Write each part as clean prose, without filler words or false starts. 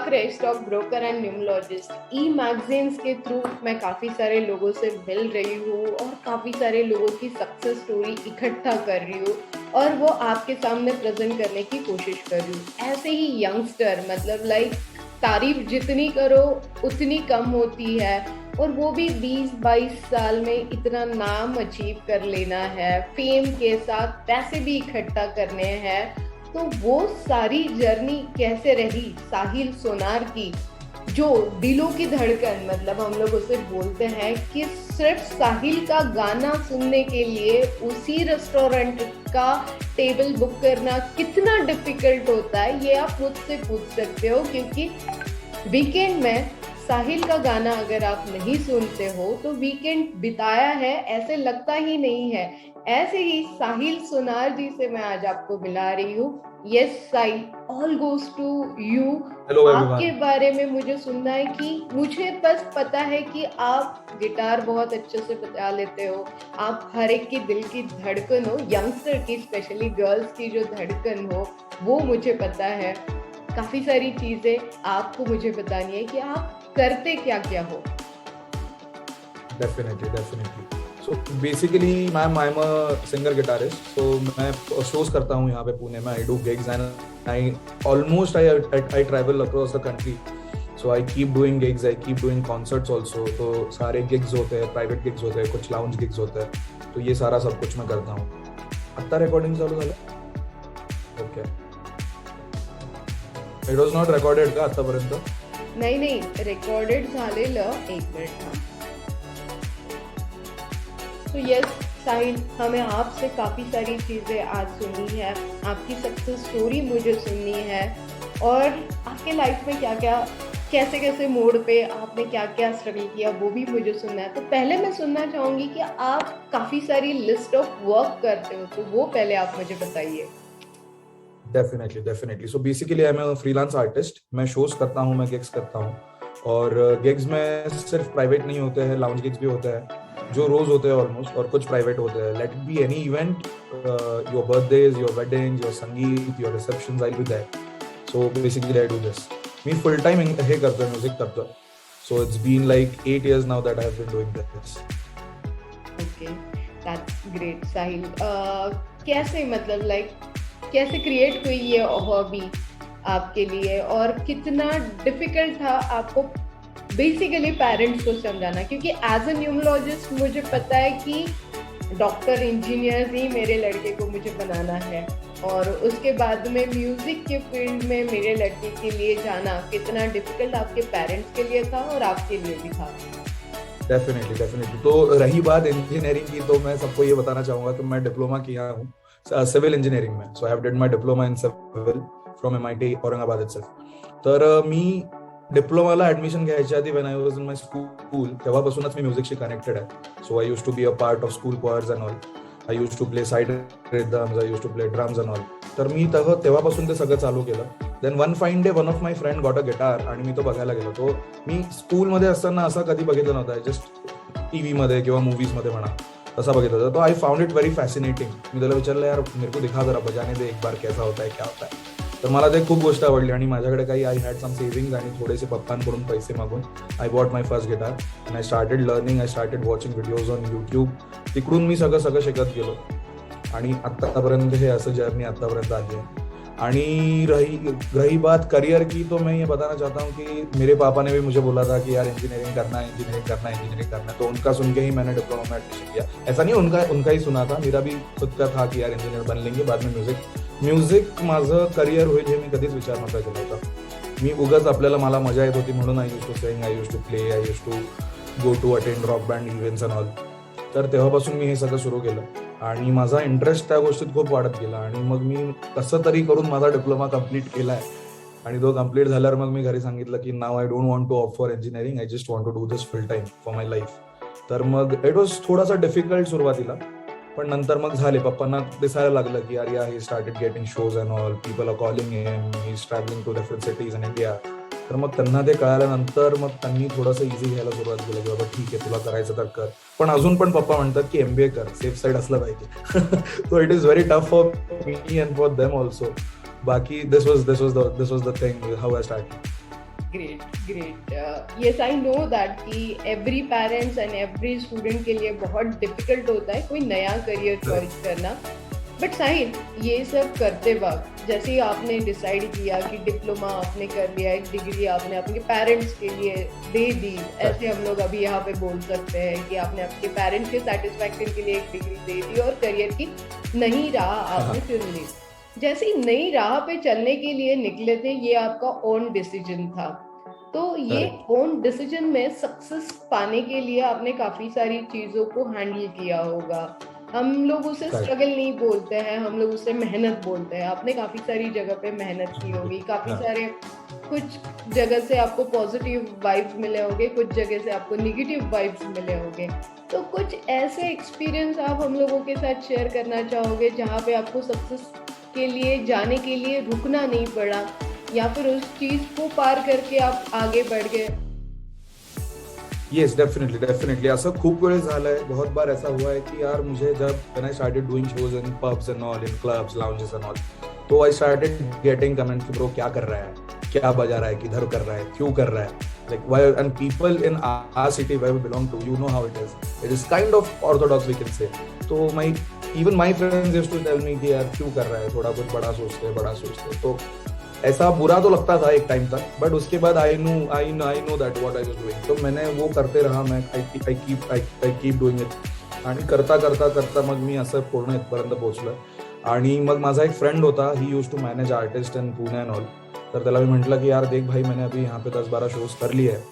Craze stock broker and numerologist E magazines के through मैं काफ़ी सारे लोगों से मिल रही हूँ और काफ़ी सारे लोगों की सक्सेस स्टोरी इकट्ठा कर रही हूँ और वो आपके सामने प्रेजेंट करने की कोशिश कर रही हूँ। ऐसे ही यंगस्टर मतलब लाइक तारीफ जितनी करो उतनी कम होती है और वो भी 20-22 साल में इतना नाम अचीव कर लेना है, फेम के साथ पैसे भी इकट्ठा करने हैं। तो वो सारी जर्नी कैसे रही साहिल सोनार की, जो दिलों की धड़कन मतलब हम लोग उसे बोलते हैं कि सिर्फ साहिल का गाना सुनने के लिए उसी रेस्टोरेंट का टेबल बुक करना कितना डिफिकल्ट होता है, ये आप मुझसे पूछ सकते हो। क्योंकि वीकेंड में साहिल का गाना अगर आप नहीं सुनते हो तो वीकेंड बिताया है ऐसे लगता ही नहीं है। ऐसे ही साहिल सोनार जी से मैं आज आपको मिला रही हूँ। Yes Sahil, all goes to you. Hello आपके एवरीवन। बारे में मुझे सुनना है कि मुझे बस पता है कि आप गिटार बहुत अच्छे से बजा लेते हो, आप हर एक की दिल की धड़कन हो, यंगस्टर की स्पेशली गर्ल्स की जो धड़कन हो वो मुझे पता है। काफी सारी चीजें आपको मुझे बतानी है कि आप करते क्या क्या हो। Definitely so basically ma'am I am a singer guitarist. So मैं शोज करता हूँ यहाँ पे पुणे में। I do gigs and I almost I travel across the country. So I keep doing gigs, I keep doing concerts also. तो सारे gigs होते हैं, प्राइवेट गिग्स होते हैं, कुछ लाउंज गिग्स होते हैं, तो ये सारा सब कुछ मैं करता हूँ। आता रेकॉर्डिंग चालू झालं? Okay, it was not recorded का आतापर्यंत? नाही रेकॉर्डेड झालेलं, एक मिनिट था। तो यस साहिल, हमें आपसे काफ़ी सारी चीज़ें आज सुननी है, आपकी सक्सेस स्टोरी मुझे सुननी है और आपके लाइफ में क्या क्या कैसे कैसे मोड़ पे आपने क्या क्या स्ट्रगल किया वो भी मुझे सुनना है। तो पहले मैं सुनना चाहूँगी कि आप काफ़ी सारी लिस्ट ऑफ वर्क करते हो, तो वो पहले आप मुझे बताइए। Definitely so basically I am a freelance artist. मैं शोज करता हूँ, मैं गिग्स करता हूँ, और गिग्स में सिर्फ प्राइवेट नहीं होते हैं, लाउंज गिग्स भी होते हैं जो रोज होते हैं ऑलमोस्ट, और कुछ प्राइवेट होते हैं। Let it be any event, your birthdays, your weddings, your sangeet, your receptions, I will be there. So basically I do this. मी फुल टाइम हे करतो, म्यूजिक करतो। So it's been like 8 years now that I have been doing this. Okay, that's great Sahil. कैसे मतलब like कैसे create हुई ये hobby आपके लिए और कितना डिफिकल्ट था आपको बेसिकली पेरेंट्स को समझाना? क्योंकि एज अ न्यूमरोलॉजिस्ट मुझे पता है कि डॉक्टर इंजीनियर ही मेरे लड़के को मुझे बनाना है और उसके बाद में म्यूजिक के फील्ड में मेरे लड़के के लिए जाना कितना डिफिकल्ट आपके पेरेंट्स के लिए था और आपके लिए भी था। डेफिनेटली तो रही बात इंजीनियरिंग की, तो मैं सबको ये बताना चाहूंगा कि मैं डिप्लोमा किया हूँ सिविल इंजिनिअरिंग में. So I have did my diploma in civil from MIT Aurangabad itself. तर मी डिप्लोमाला ऍडमिशन घ्यायच्या आधी, when I was in my school, तेव्हापासूनच मी म्युझिकशी कनेक्टेड आहे. So I use to be a part of school choirs and all. I use to play side rhythms, I use to play drums and all. तर मी तेव्हापासून ते सगळं चालू केलं. Then one fine day one of my friend got a guitar आणि मी तो बघायला गेलो. तो मी स्कूलमध्ये असताना असं कधी बघितलं नव्हतं. जस्ट टीव्ही मध्ये किंवा मूवीज मध्ये म्हणा तसा बघितला होता. तो I found it very fascinating. मी त्याला विचारलं, यार मेरे को दिखा जरा बजाने दे एक बार, कैसा होता है क्या होता है. तर मला ते खूप गोष्ट आवडली आणि माझ्याकडे काही आय हॅड सम सेव्हिंग्स आणि थोडेसे पप्पांकडून पैसे मागून I bought my first guitar and I started learning. I started watching videos on YouTube. तिकडून मी सगळं शिकत गेलो आणि आतापर्यंत हे असं जर्नी आतापर्यंत आली आहे. आणि रही बात करियर की, तो मैं ये बताना चाहता हूँ कि मेरे पापा ने भी मुझे बोला था कि यार इंजीनियरिंग करना है, इंजीनियरिंग करना है, इंजीनियरिंग करना है. तो उनका सुन के ही मैंने डिप्लोमा में एडमिशन किया. ऐसा नहीं उनका ही सुना था, मेरा भी खुद का था कि यार इंजीनियर बन लेंगे. बाद में म्युझिक माझं करियर होईल हे मी कधीच विचार नव्हता केला होता. मी उगाच आपल्याला मला मजा येत होती म्हणून I use to sing, I use to play, I use to go to attend rock band events and all. तर तेव्हापासून मी हे सगळं सुरू केलं आणि माझा इंटरेस्ट त्या गोष्टीत खूप वाढत गेला. आणि मग मी कसं तरी करून माझा डिप्लोमा कम्प्लीट केलाय आणि तो कम्प्लीट झाल्यावर मग मी घरी सांगितलं की now I don't want to opt for engineering, I just want to do this full time for my life. तर मग इट वॉज थोडासा डिफिकल्ट सुरुवातीला, पण नंतर मग झाले. पप्पांना दिसायला लागलं की यार he started getting shows and all, people are calling him, he is travelling to different cities in India. तर मग त्यांना ते कळाल्यानंतर मग त्यांनी थोडंसं इझी घ्यायला सुरुवात केली की बाबा ठीक आहे, तुला करायचं तर कर. पण अजून पण पप्पा म्हणतात की MBA कर, सेफ साईड असलं पाहिजे. So it is very tough for me and for them also. बाकी this was the thing how I started. Great great. Yes I know that कि every parents and every student के लिए बहुत difficult होता है कोई नया करियर चॉइस करना। बट साहिल, ये सब करते वक्त जैसे ही आपने डिसाइड किया कि डिप्लोमा आपने कर लिया, एक डिग्री आपने अपने पेरेंट्स के लिए दे दी, ऐसे हम लोग अभी यहाँ पे बोल सकते हैं कि आपने आपके पेरेंट्स के सेटिस्फैक्शन के लिए एक डिग्री दे दी और करियर की नई राह आपने चुन ली। जैसे ही नई राह पे चलने के लिए निकले थे, ये आपका ओन डिसीजन था, तो ये ओन डिसीजन में सक्सेस पाने के लिए आपने काफी सारी चीजों को हैंडल किया होगा। हम लोग उसे स्ट्रगल नहीं बोलते हैं, हम लोग उसे मेहनत बोलते हैं। आपने काफी सारी जगह पे मेहनत की होगी, काफी सारे कुछ जगह से आपको पॉजिटिव वाइब्स मिले होंगे, कुछ जगह से आपको नेगेटिव वाइब्स मिले होंगे। तो कुछ ऐसे एक्सपीरियंस आप हम लोगों के साथ शेयर करना चाहोगे जहाँ पे आपको सक्सेस के लिए जाने के लिए रुकना नहीं पड़ा, या फिर उस चीज को पार करके आप आगे बढ़ गए? Yes, definitely. असं खूप वेळ झालंय, बहुत बार ऐसा हुआ है कि यार मुझे जब when I started doing shows in pubs and all, in clubs, lounges and all, तो I started getting comments कि bro क्या कर रहा है, क्या बजा रहा है, किधर कर रहा है, क्यों कर रहा है, like why, and people in our city where we belong to, you know how it is kind of orthodox we can say. तो even my friends used to tell me कि यार क्यों कर रहा है, थोड़ा कुछ बड़ा सोचते। तो ऐसा बुरा तो लगता था एक टाइम तक, बट उसके बाद आई know that what I was doing, तो मैंने वो करते रहा, मैं आई कीप डूइंग इट, आणि करता मग मी असं पूर्ण इथपर्यंत पोहोचलोय। आणि मग माझा एक फ्रेंड होता, he used to manage artist in Pune and all, तर त्याला मी म्हटलं कि यार देख भाई, मैंने अभी यहाँ पे 10-12 शोज कर लिए है,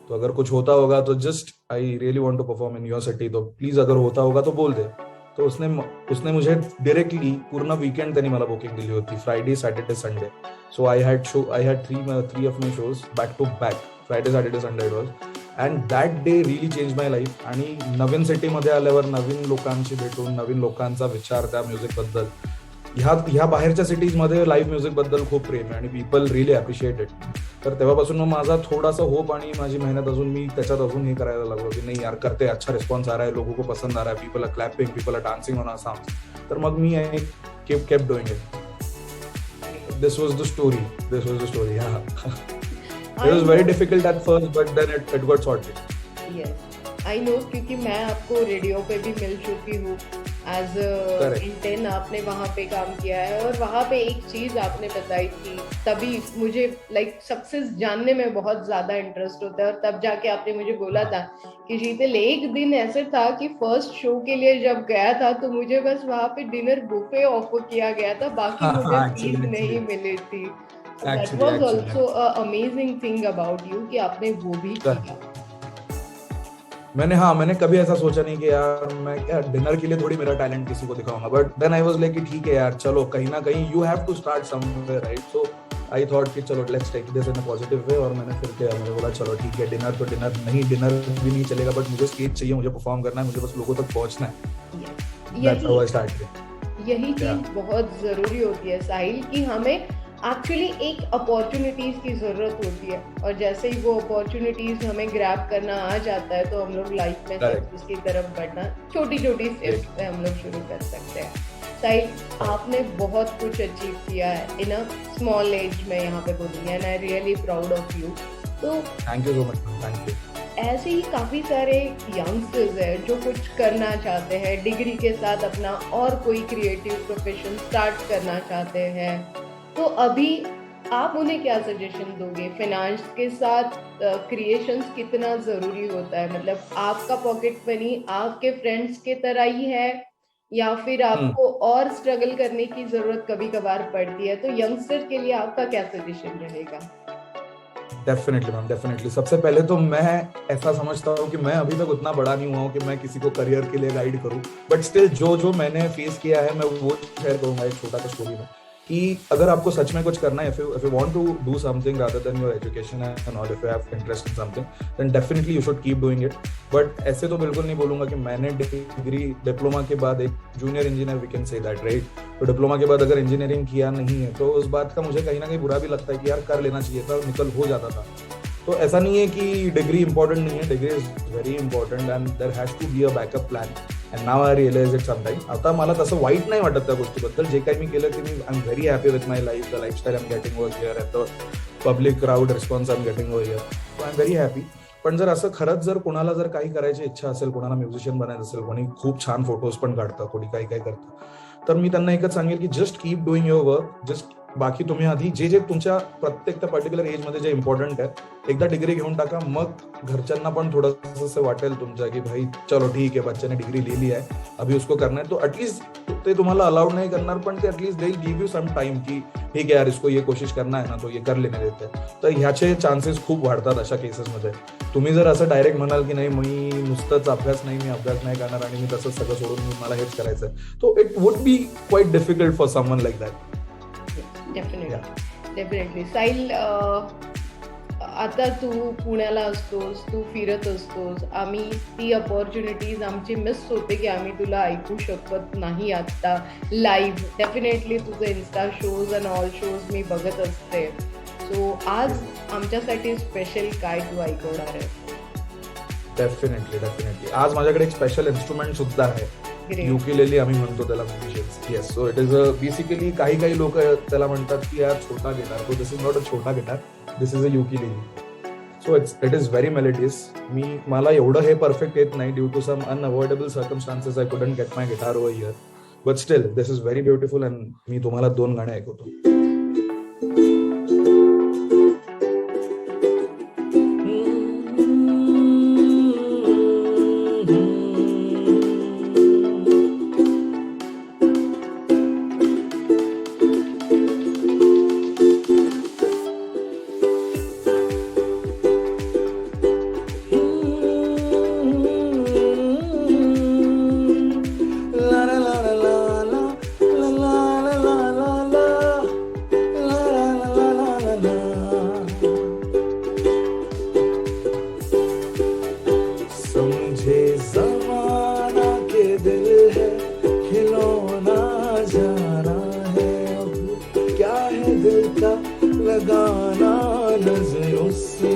तो अगर कुछ होता होगा तो just I really want to perform in your city, तो प्लीज अगर होता होगा तो बोल दे। तो उसने मुझे डायरेक्टली पूर्ण वीकेंड त्यांनी मला बुकिंग दिली होती, Friday Saturday Sunday. So I had three of my shows back to back, Friday Saturday Sunday it was, and that day really changed my life. आणि नवीन सिटी मध्ये आल्यावर नवीन लोकांशी भेटून, नवीन लोकांचा विचार त्या म्युझिक बद्दल, ह्या बाहेरच्या सिटीज मध्ये लाईव्ह म्युझिक बद्दल खूप प्रेम आहे आणि पीपल रियली अप्रिशिएट इट। तर तेव्हापासून मग माझा थोडासा होप आणि माझी मेहनत अजून मी त्याच्यात अजून हे करायला लागलो की नाही यार करते, अच्छा रिस्पॉन्स आ रहा है, लोगों को पसंद आ रहा है, people are clapping, people are dancing on our songs. तर मग मी kept doing it. This was the story. Yeah. It was very difficult at first, but then it got sorted. Yes, I know, क्योंकि मैं आपको radio पे भी मिल चुकी हूँ as intern, आपने वहाँ पे काम किया है और वहाँ पे एक चीज आपने बताई थी, तभी मुझे लाइक सक्सेस जानने में बहुत ज्यादा इंटरेस्ट होता है। और तब जाके आपने मुझे बोला था कि शीतल, एक दिन ऐसे था कि फर्स्ट शो के लिए जब गया था तो मुझे बस वहाँ पे डिनर बुफे ऑफर किया गया था, बाकी मुझे चीज नहीं मिली थी। That was also a amazing thing about you कि आपने वो भी किया। मैंने कभी ऐसा सोचा नहीं कि यार मैं क्या डिनर के लिए थोड़ी मेरा टैलेंट किसी को दिखाऊंगा, but then I was like ठीक है यार, चलो कहीं ना कहीं you have to start somewhere, right? So I thought कि चलो let's take this in a positive way, और मैंने फिर किया, मैंने बोला चलो ठीक है, डिनर भी नहीं चलेगा, बट मुझे स्टेज चाहिए, मुझे परफॉर्म करना है, मुझे बस लोगों तक पहुंचना है। यही चीज बहुत जरूरी होती है साहिल, कि हमें एक्चुअली एक अपॉर्चुनिटीज की जरूरत होती है, और जैसे ही वो अपॉर्चुनिटीज हमें ग्रैब करना आ जाता है तो हम लोग लाइफ में सक्सेस की तरफ बढ़ना छोटी स्टेप्स से हम लोग शुरू कर सकते हैं। साहिल, आपने बहुत कुछ अचीव किया है इन अ स्मॉल एज में, यहाँ पे बोलूंगी, and I really proud of you. तो thank you so much, thank you. ऐसे ही काफी सारे यंगस्टर्स हैं जो कुछ करना चाहते हैं, डिग्री के साथ अपना और कोई क्रिएटिव प्रोफेशन स्टार्ट करना चाहते हैं, तो अभी आप उन्हें क्या सजेशन दोगे? फाइनेंस के साथ क्रिएशंस कितना जरूरी होता है? मतलब आपका पॉकेट मनी आपके फ्रेंड्स के तरह ही है, या फिर आपको और स्ट्रगल करने की जरूरत कभी कभार पड़ती है? तो यंगस्टर के लिए आपका क्या सजेशन रहेगा? Definitely ma'am, definitely. सबसे पहले तो मैं ऐसा समझता हूँ कि मैं अभी तक उतना बड़ा नहीं हुआ हूँ कि मैं किसी को करियर के लिए गाइड करूँ, बट स्टिल जो मैंने फेस किया है मैं वो शेयर करूंगा एक छोटा सा स्टोरी में, कि अगर आपको सच में कुछ करना है, if you want to do something rather than your education and all, if you have interest in something, then definitely you should keep doing it. But ऐसे तो बिल्कुल नहीं बोलूंगा कि मैंने डिप्लोमा के बाद एक junior engineer, we can say that, right? तो डिप्लोमा के बाद अगर इंजीनियरिंग किया नहीं है तो उस बात का मुझे कहीं ना कहीं बुरा भी लगता है कि यार कर लेना चाहिए था, निकल हो जाता था। तो ऐसा नहीं है कि डिग्री इंपॉर्टेंट नहीं है, degree is very important and there has to be a backup plan. And now I realise it sometime. आता मला तसं वाईट नाही वाटत त्या गोष्टीबद्दल. जे काही मी केलं ते मी I am very happy with my life, the lifestyle I am getting over here and the public crowd response I am getting over here. So I am very happy. पण जर असं खरंच जर कोणाला जर काही करायची इच्छा असेल, कोणाला म्युझिशियन बनायचं असेल, कोणी खूप छान फोटोज पण काढतं, कोणी काही काही करतं, तर मी त्यांना एकच सांगेल की just keep doing your work. Just बाकी तुम्ही आधी जे जे तुमच्या प्रत्येक त्या पर्टिक्युलर एजमध्ये जे इम्पॉर्टंट आहे, एकदा डिग्री घेऊन टाका. मग घरच्यांना पण थोडंसं असं वाटेल तुमच्या की भाई चलो ठीक आहे, बच्चे ने डिग्री ले ली आहे, अभी उसको करना है. तो एटलीस्ट ते तुम्हाला अलाउड नाही करणार, पण ते at least they give you some time की ठीक आहे यार, इसको ये कोशिश करना है ना, तो ये कर लेने देते. तर ह्याचे चान्सेस खूप वाढतात अशा केसेसमध्ये. तुम्ही जर असं डायरेक्ट म्हणाल की नाही मी नुसतंच अभ्यास नाही, मी अभ्यास नाही करणार आणि मी तसंच सगळं सोडून मला हेच करायचं, तो it would be quite difficult for someone like that. Definitely. Sahil, आता तू पुण्याला असतोस, तू फिरत असतोस, आम्ही ती अपॉर्च्युनिटीज आमची मिस होते की आम्ही तुला ऐकू शकत नाही आता लाईव्ह. डेफिनेटली तुझं Insta shows and all shows मी बघत असते. सो आज आमच्यासाठी स्पेशल काय तू ऐकवणार आहे? डेफिनेटली. आज माझ्याकडे एक स्पेशल इन्स्ट्रुमेंट सुद्धा आहे, युकेलेली आम्ही म्हणतो त्याला musicians. Yes, so it is basically काही लोक त्याला म्हणतात की यार छोटा guitar. So this is not a छोटा guitar, this is a ukulele. So it is very melodious. मला एवढं हे परफेक्ट येत नाही, due to some unavoidable circumstances I couldn't get my guitar over here, but still this is very beautiful. And मी तुम्हाला 2 गाणे ऐकवतो. लगाना नजरों से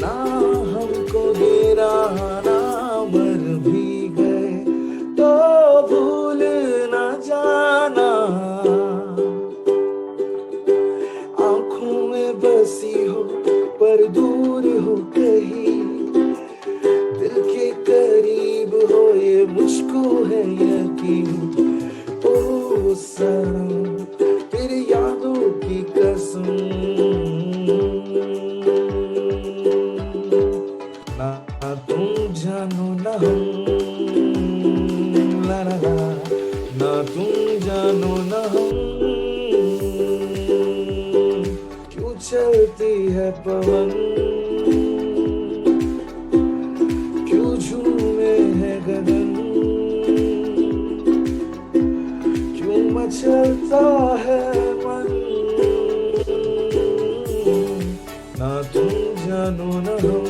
ना हमको गिराना, मर भी गए तो भूल ना जाना. आंखों में बसी हो पर दूर हो कहीं, दिल के करीब हो ये मुझको है यकीन. ओ सनम तेरी यादों की कसम, ना तुम जानो ना हम, ला ला ला, ना तुम जानो ना हम. क्यों चलती है पवन, क्यों झूमे है गगन, क्यों मचलता है मन. ना तुम जानो ना हम,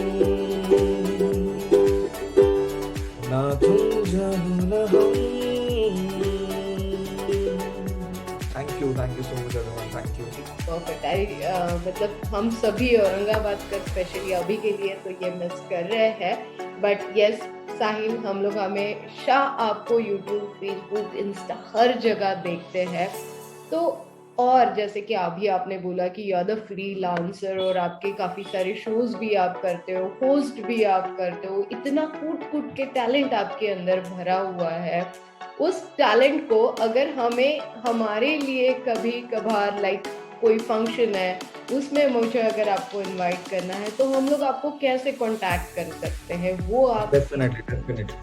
ना तुम जानो ना हम. Thank you so much everyone, thank you. Perfect. मतलब हम सभी औरंगाबाद का स्पेशली अभी के लिए तो ये मिस कर रहे हैं, बट यस साहिल, हम लोग हमेशा आपको यूट्यूब, फेसबुक, इंस्टा हर जगह देखते हैं. तो और जैसे कि अभी आपने बोला कि यू आर द फ्रीलांसर और आपके काफ़ी सारे शोज भी आप करते हो, होस्ट भी आप करते हो, इतना कूट के टैलेंट आपके अंदर भरा हुआ है. उस टैलेंट को अगर हमें हमारे लिए कभी कभार लाइक कोई फंक्शन है उसमें मुझे अगर आपको इनवाइट करना है तो हम लोग आपको कैसे कांटेक्ट कर सकते हैं, वो आप? Definitely.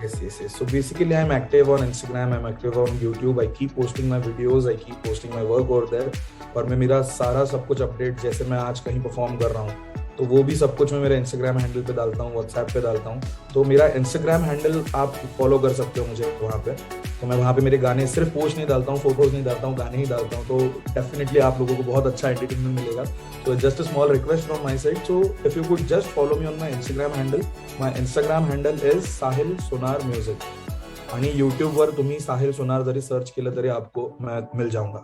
Yes. So basically, I'm active on Instagram, I'm active on YouTube. I keep posting my videos, I keep posting my work over there. और मैं मेरा सारा सब कुछ अपडेट, जैसे मैं आज कहीं परफॉर्म कर रहा हूँ तो वो भी सब कुछ मैं मेरे इंस्टाग्राम हैंडल पे डालता हूँ, व्हाट्सएप पे डालता हूँ. तो मेरा इंस्टाग्राम हैंडल आप फॉलो कर सकते हो मुझे वहाँ पे. तो मैं वहाँ पे मेरे गाने सिर्फ पोस्ट नहीं डालता हूँ, फोटोज नहीं डालता हूँ, गाने ही डालता हूँ. तो डेफिनेटली आप लोगों को बहुत अच्छा एंटरटेनमेंट मिलेगा. So just a small request from my side. So if you could just follow me on my Instagram handle. My Instagram handle is Sahil Sonar Music. आणि YouTube वर तुम्ही साहिल सोनार जरी सर्च केलं तरी आपको मैं मिल जाऊंगा.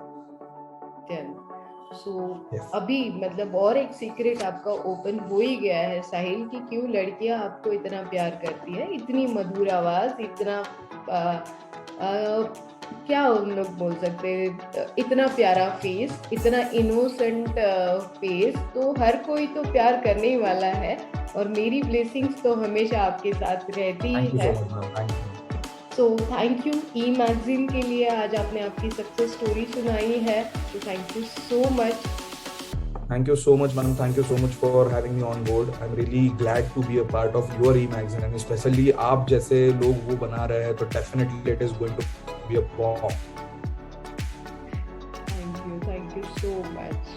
सो Yes. अभी मतलब और एक सीक्रेट आपका ओपन हो ही गया है साहिल कि क्यों लड़कियां आपको इतना प्यार करती है, इतनी मधुर आवाज, इतना आ, आ, क्या हम लोग बोल सकते हैं, इतना प्यारा फेस, इतना इनोसेंट फेस, तो हर कोई तो प्यार करने ही वाला है। और मेरी ब्लेसिंग्स तो हमेशा आपके साथ रहती ही Thank you है। so much, ma'am. Thank you. So thank you e magazine के लिए, आज आपने आपकी सक्सेस स्टोरी सुनाई है, तो thank you so much. Thank you so much, madam. Thank you so much for having me on board. I'm really glad to be a part of your e-magazine, and especially आप जैसे लोग वो बना रहे हैं, तो definitely it is going to be a bomb. Thank you so much.